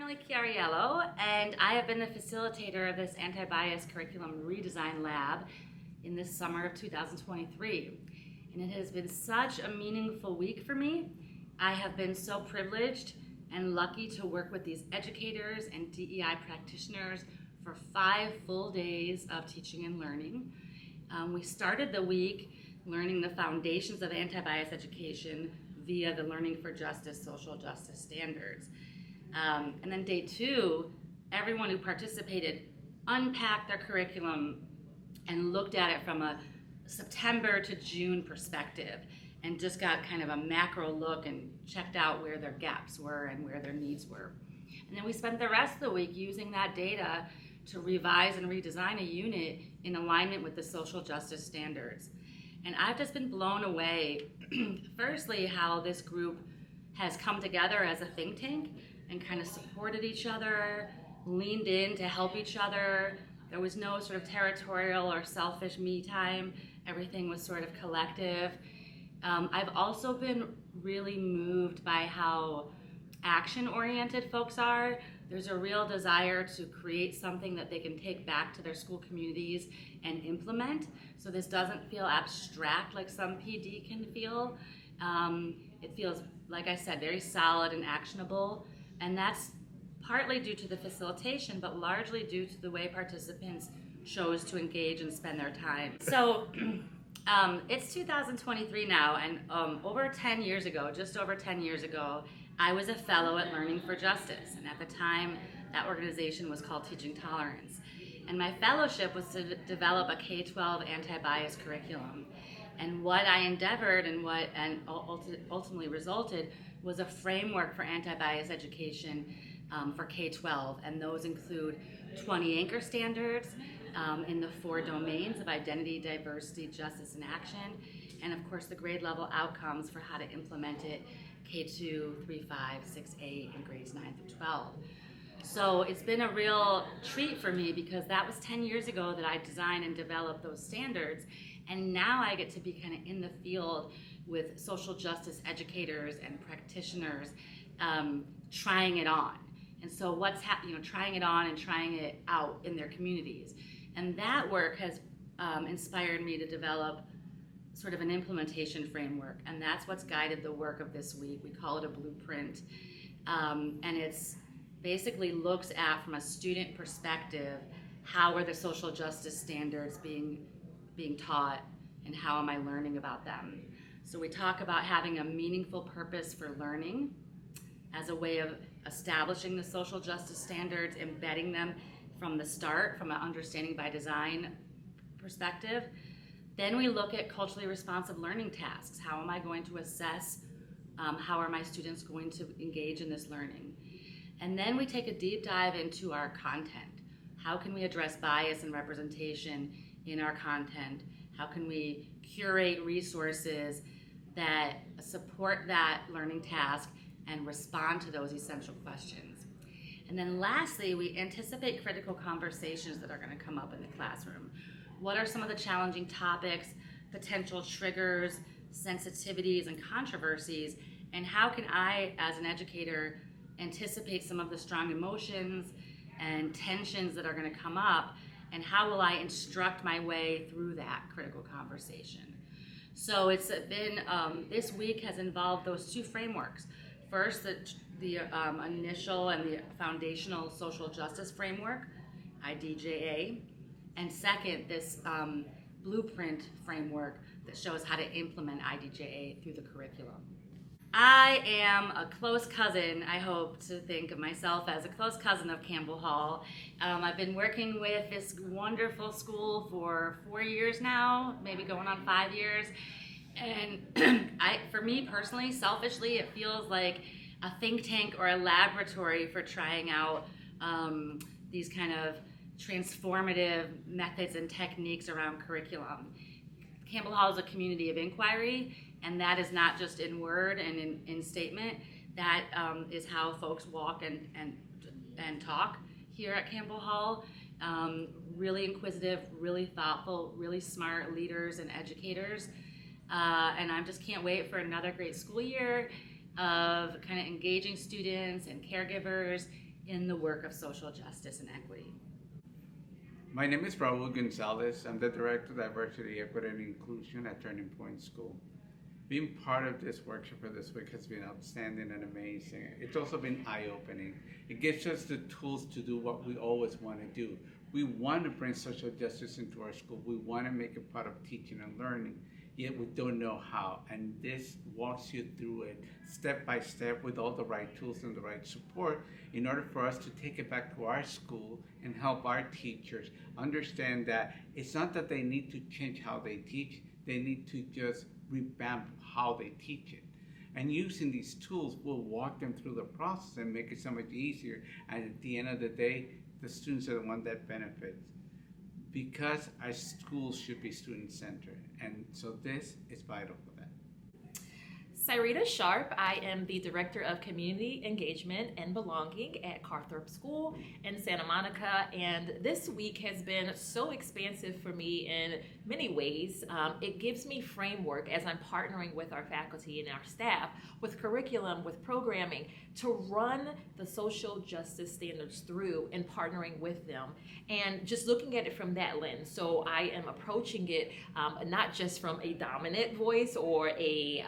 Emily Chiariello, and I have been the facilitator of this anti-bias curriculum redesign lab in this summer of 2023. And it has been such a meaningful week for me. I have been so privileged and lucky to work with these educators and DEI practitioners for 5 full days of teaching and learning. We started the week learning the foundations of anti-bias education via the Learning for Justice social justice standards. And then day 2, everyone who participated unpacked their curriculum and looked at it from a September to June perspective and just got kind of a macro look and checked out where their gaps were and where their needs were. And then we spent the rest of the week using that data to revise and redesign a unit in alignment with the social justice standards. And I've just been blown away, firstly, how this group has come together as a think tank and kind of supported each other, leaned in to help each other. There was no sort of territorial or selfish me time. Everything was sort of collective. I've also been really moved by how action-oriented folks are. There's a real desire to create something that they can take back to their school communities and implement. So this doesn't feel abstract like some PD can feel. It feels, like I said, very solid and actionable. And that's partly due to the facilitation, but largely due to the way participants chose to engage and spend their time. So it's 2023 now, and over 10 years ago, just over 10 years ago, I was a fellow at Learning for Justice, and at the time, that organization was called Teaching Tolerance. And my fellowship was to develop a K-12 anti-bias curriculum. And what I endeavored and what ultimately resulted was a framework for anti-bias education for K-12, and those include 20 anchor standards in the 4 domains of identity, diversity, justice, and action, and of course the grade level outcomes for how to implement it K2, 3, 5, 6, 8, and grades 9 through 12. So it's been a real treat for me because that was 10 years ago that I designed and developed those standards, and now I get to be kind of in the field with social justice educators and practitioners trying it on. And so trying it on and trying it out in their communities. And that work has inspired me to develop sort of an implementation framework, and that's what's guided the work of this week. We call it a blueprint, and it's basically looks at, from a student perspective, how are the social justice standards being taught and how am I learning about them. So we talk about having a meaningful purpose for learning as a way of establishing the social justice standards, embedding them from the start, from an understanding by design perspective. Then we look at culturally responsive learning tasks. How am I going to assess how are my students going to engage in this learning? And then we take a deep dive into our content. How can we address bias and representation in our content? How can we curate resources that support that learning task and respond to those essential questions? And then lastly, we anticipate critical conversations that are going to come up in the classroom. What are some of the challenging topics, potential triggers, sensitivities, and controversies, and how can I, as an educator, anticipate some of the strong emotions and tensions that are going to come up, and how will I instruct my way through that critical conversation? So it's been, this week has involved those 2 frameworks. First, the initial and the foundational social justice framework, IDJA, and second, this blueprint framework that shows how to implement IDJA through the curriculum. I am a close cousin, I hope to think of myself as a close cousin of Campbell Hall. I've been working with this wonderful school for 4 years now, maybe going on 5 years. And for me personally, selfishly, it feels like a think tank or a laboratory for trying out these kind of transformative methods and techniques around curriculum. Campbell Hall is a community of inquiry, and that is not just in word and in statement. That is how folks walk and talk here at Campbell Hall. Really inquisitive, really thoughtful, really smart leaders and educators. And I just can't wait for another great school year of kind of engaging students and caregivers in the work of social justice and equity. My name is Raul Gonzalez. I'm the Director of Diversity, Equity, and Inclusion at Turning Point School. Being part of this workshop for this week has been outstanding and amazing. It's also been eye-opening. It gives us the tools to do what we always want to do. We want to bring social justice into our school. We want to make it part of teaching and learning, yet we don't know how. And this walks you through it step by step with all the right tools and the right support in order for us to take it back to our school and help our teachers understand that it's not that they need to change how they teach, they need to just revamp how they teach it. And using these tools will walk them through the process and make it so much easier. And at the end of the day, the students are the one that benefits. Because our schools should be student-centered. And so this is vital for that. Cyrita Sharp. I am the Director of Community Engagement and Belonging at Carthorpe School in Santa Monica, and this week has been so expansive for me in many ways. It gives me framework as I'm partnering with our faculty and our staff with curriculum, with programming, to run the social justice standards through and partnering with them, and just looking at it from that lens. So I am approaching it not just from a dominant voice or a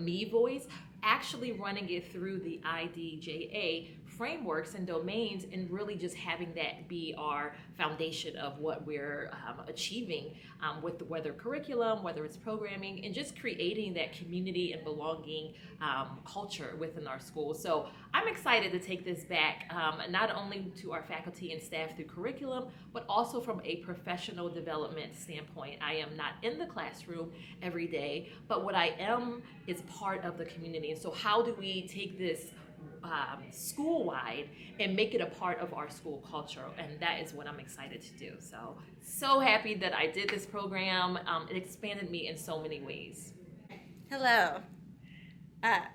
me voice, actually running it through the IDJA frameworks and domains, and really just having that be our foundation of what we're achieving with whether curriculum, whether it's programming, and just creating that community and belonging culture within our school. So I'm excited to take this back, not only to our faculty and staff through curriculum, but also from a professional development standpoint. I am not in the classroom every day, but what I am is part of the community. And so how do we take this school-wide and make it a part of our school culture? And that is what I'm excited to do. So happy that I did this program. It expanded me in so many ways. Hello,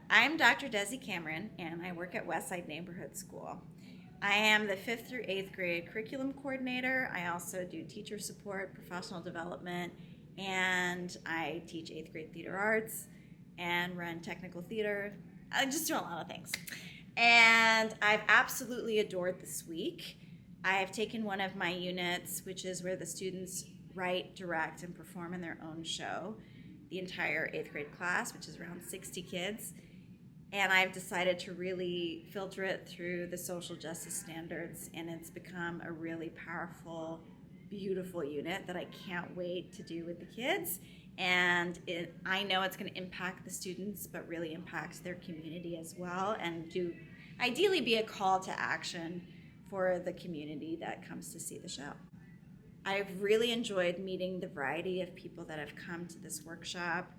I'm Dr. Desi Cameron, and I work at Westside Neighborhood School. I am the 5th through 8th grade curriculum coordinator. I also do teacher support, professional development, and I teach 8th grade theater arts and run technical theater. I just do a lot of things. And I've absolutely adored this week. I have taken one of my units, which is where the students write, direct, and perform in their own show, the entire 8th grade class, which is around 60 kids. And I've decided to really filter it through the social justice standards, and it's become a really powerful, beautiful unit that I can't wait to do with the kids. And I know it's going to impact the students, but really impact their community as well, and ideally be a call to action for the community that comes to see the show. I've really enjoyed meeting the variety of people that have come to this workshop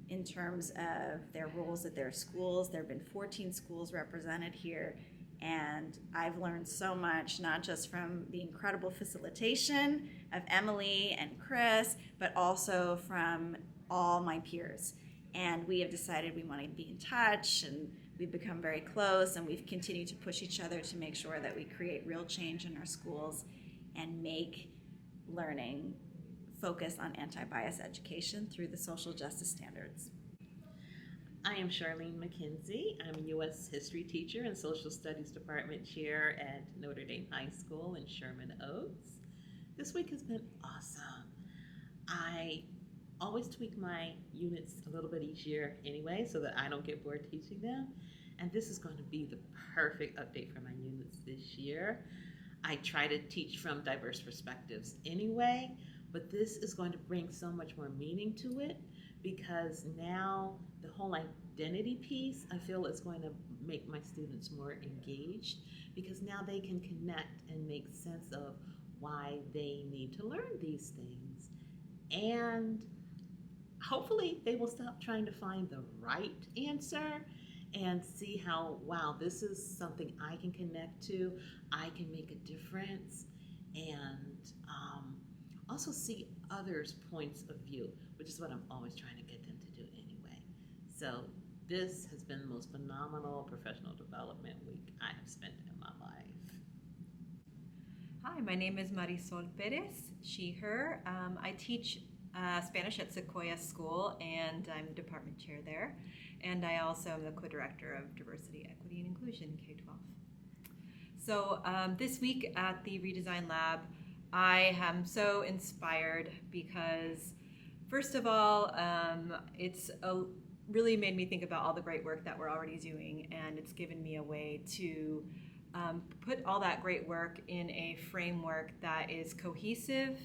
in terms of their roles at their schools. There have been 14 schools represented here, and I've learned so much, not just from the incredible facilitation of Emily and Chris, but also from all my peers. And we have decided we want to be in touch, and we've become very close, and we've continued to push each other to make sure that we create real change in our schools and make learning focus on anti-bias education through the social justice standards. I am Charlene McKenzie. I'm a U.S. History teacher and Social Studies Department Chair at Notre Dame High School in Sherman Oaks. This week has been awesome. I always tweak my units a little bit each year anyway, so that I don't get bored teaching them. And this is going to be the perfect update for my units this year. I try to teach from diverse perspectives anyway, but this is going to bring so much more meaning to it, because now the whole identity piece, I feel, is going to make my students more engaged, because now they can connect and make sense of why they need to learn these things. And hopefully they will stop trying to find the right answer and see how, wow, this is something I can connect to, I can make a difference, and also see others' points of view, which is what I'm always trying to get them to do anyway. So this has been the most phenomenal professional development week I have spent in my life. Hi, my name is Marisol Perez, she, her. I teach Spanish at Sequoia School, and I'm department chair there. And I also am the co-director of Diversity, Equity, and Inclusion, K-12. So this week at the Redesign Lab, I am so inspired because, first of all, it's really made me think about all the great work that we're already doing, and it's given me a way to put all that great work in a framework that is cohesive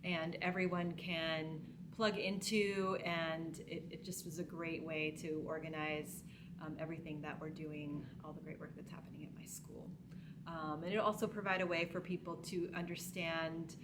and everyone can plug into, and it just was a great way to organize everything that we're doing, all the great work that's happening at my school. And it'll also provide a way for people to understand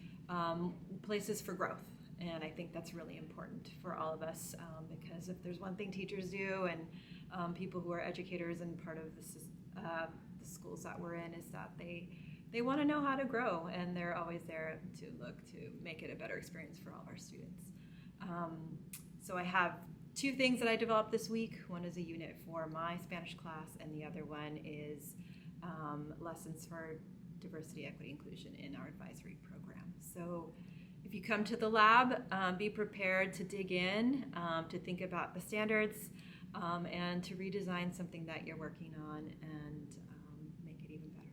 places for growth. And I think that's really important for all of us because if there's one thing teachers do and people who are educators and part of the schools that we're in is that they want to know how to grow, and they're always there to look to make it a better experience for all of our students. So I have two things that I developed this week. One is a unit for my Spanish class, and the other one is lessons for diversity, equity, inclusion in our advisory program. So if you come to the lab, be prepared to dig in, to think about the standards, and to redesign something that you're working on and make it even better.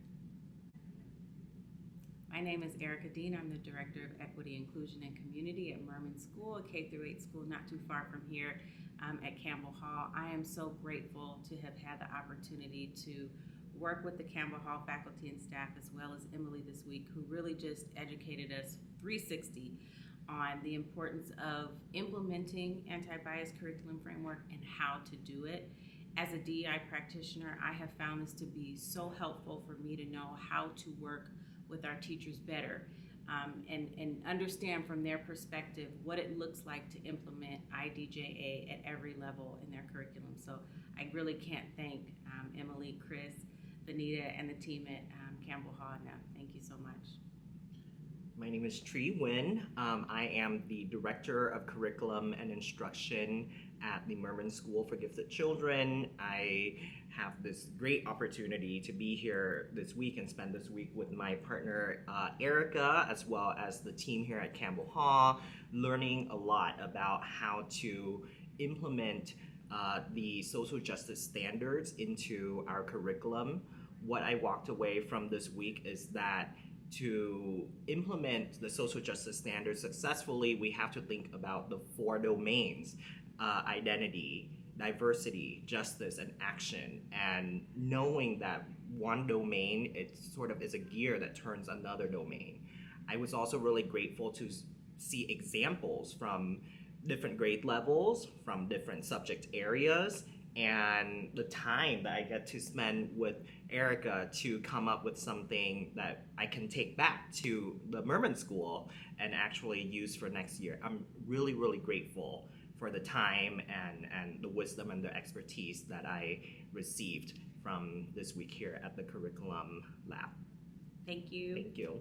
My name is Erica Dean. I'm the Director of Equity, Inclusion, and Community at Merman School, a K-8 school not too far from here at Campbell Hall. I am so grateful to have had the opportunity to work with the Campbell Hall faculty and staff, as well as Emily this week, who really just educated us 360 on the importance of implementing anti-bias curriculum framework and how to do it. As a DEI practitioner, I have found this to be so helpful for me to know how to work with our teachers better and understand from their perspective what it looks like to implement IDJA at every level in their curriculum. So I really can't thank Emily, Chris, Benita, and the team at Campbell Hall enough. Thank you so much. My name is Tree Nguyen. I am the Director of Curriculum and Instruction at the Merman School for Gifted Children. I have this great opportunity to be here this week and spend this week with my partner Erica, as well as the team here at Campbell Hall, learning a lot about how to implement the social justice standards into our curriculum. What I walked away from this week is that to implement the social justice standards successfully, we have to think about the 4 domains: identity, diversity, justice, and action. And knowing that one domain, it sort of is a gear that turns another domain. I was also really grateful to see examples from different grade levels, from different subject areas, and the time that I get to spend with Erica to come up with something that I can take back to the Merman School and actually use for next year. I'm really, really grateful for the time and the wisdom and the expertise that I received from this week here at the Curriculum Lab. Thank you. Thank you.